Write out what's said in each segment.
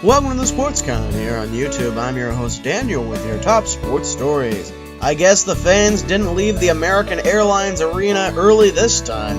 Welcome to the Sports Con here on YouTube. I'm your host Daniel with your top sports stories. I guess the fans didn't leave the American Airlines Arena early this time.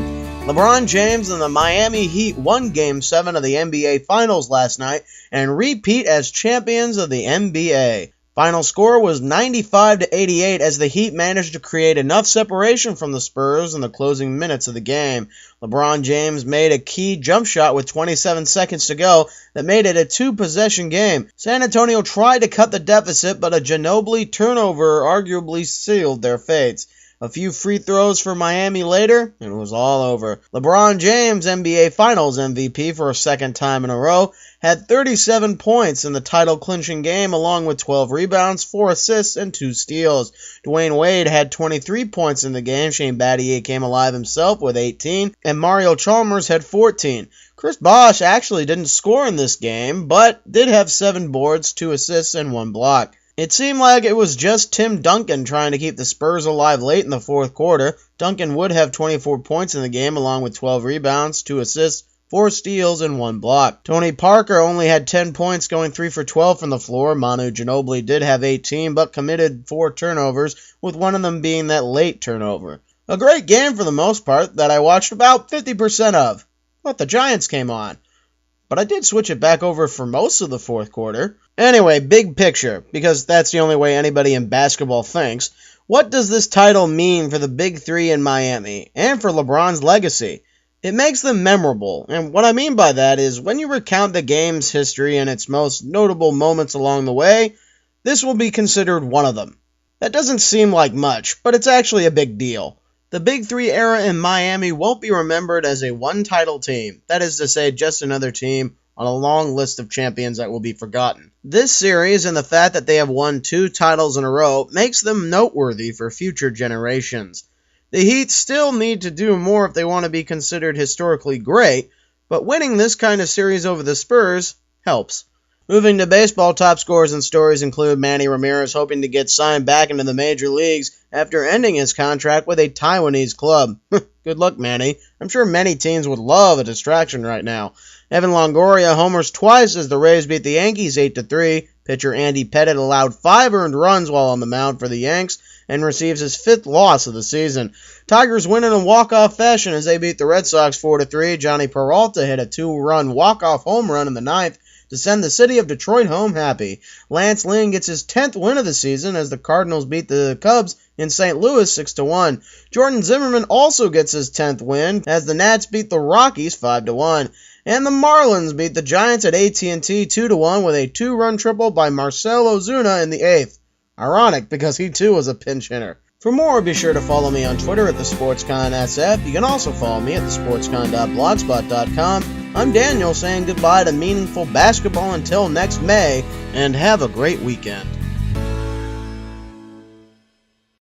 LeBron James and the Miami Heat won Game 7 of the NBA Finals last night and repeat as champions of the NBA. Final score was 95-88 as the Heat managed to create enough separation from the Spurs in the closing minutes of the game. LeBron James made a key jump shot with 27 seconds to go that made it a two-possession game. San Antonio tried to cut the deficit, but a Ginobili turnover arguably sealed their fates. A few free throws for Miami later, and it was all over. LeBron James, NBA Finals MVP for a second time in a row, had 37 points in the title-clinching game along with 12 rebounds, 4 assists, and 2 steals. Dwayne Wade had 23 points in the game. Shane Battier came alive himself with 18, and Mario Chalmers had 14. Chris Bosh actually didn't score in this game, but did have 7 boards, 2 assists, and 1 block. It seemed like it was just Tim Duncan trying to keep the Spurs alive late in the fourth quarter. Duncan would have 24 points in the game along with 12 rebounds, 2 assists, 4 steals, and 1 block. Tony Parker only had 10 points, going 3 for 12 from the floor. Manu Ginobili did have 18, but committed 4 turnovers, with one of them being that late turnover. A great game for the most part that I watched about 50% of. But the Giants came on. But I did switch it back over for most of the fourth quarter. Anyway, big picture, because that's the only way anybody in basketball thinks. What does this title mean for the Big Three in Miami, and for LeBron's legacy? It makes them memorable, and what I mean by that is when you recount the game's history and its most notable moments along the way, this will be considered one of them. That doesn't seem like much, but it's actually a big deal. The Big Three era in Miami won't be remembered as a one-title team, that is to say, just another team on a long list of champions that will be forgotten. This series and the fact that they have won 2 titles in a row makes them noteworthy for future generations. The Heat still need to do more if they want to be considered historically great, but winning this kind of series over the Spurs helps. Moving to baseball, top scores and stories include Manny Ramirez hoping to get signed back into the major leagues after ending his contract with a Taiwanese club. Good luck, Manny. I'm sure many teams would love a distraction right now. Evan Longoria homers twice as the Rays beat the Yankees 8-3. Pitcher Andy Pettitte allowed 5 earned runs while on the mound for the Yanks and receives his 5th loss of the season. Tigers win in a walk-off fashion as they beat the Red Sox 4-3. Johnny Peralta hit a 2-run walk-off home run in the 9th to send the city of Detroit home happy. Lance Lynn gets his 10th win of the season as the Cardinals beat the Cubs in St. Louis 6-1. Jordan Zimmerman also gets his 10th win as the Nats beat the Rockies 5-1. And the Marlins beat the Giants at AT&T 2-1 with a 2-run triple by Marcell Ozuna in the 8th. Ironic because he too was a pinch hitter. For more, be sure to follow me on Twitter at TheSportsConSF. You can also follow me at thesportscon.blogspot.com. I'm Daniel saying goodbye to meaningful basketball until next May, and have a great weekend.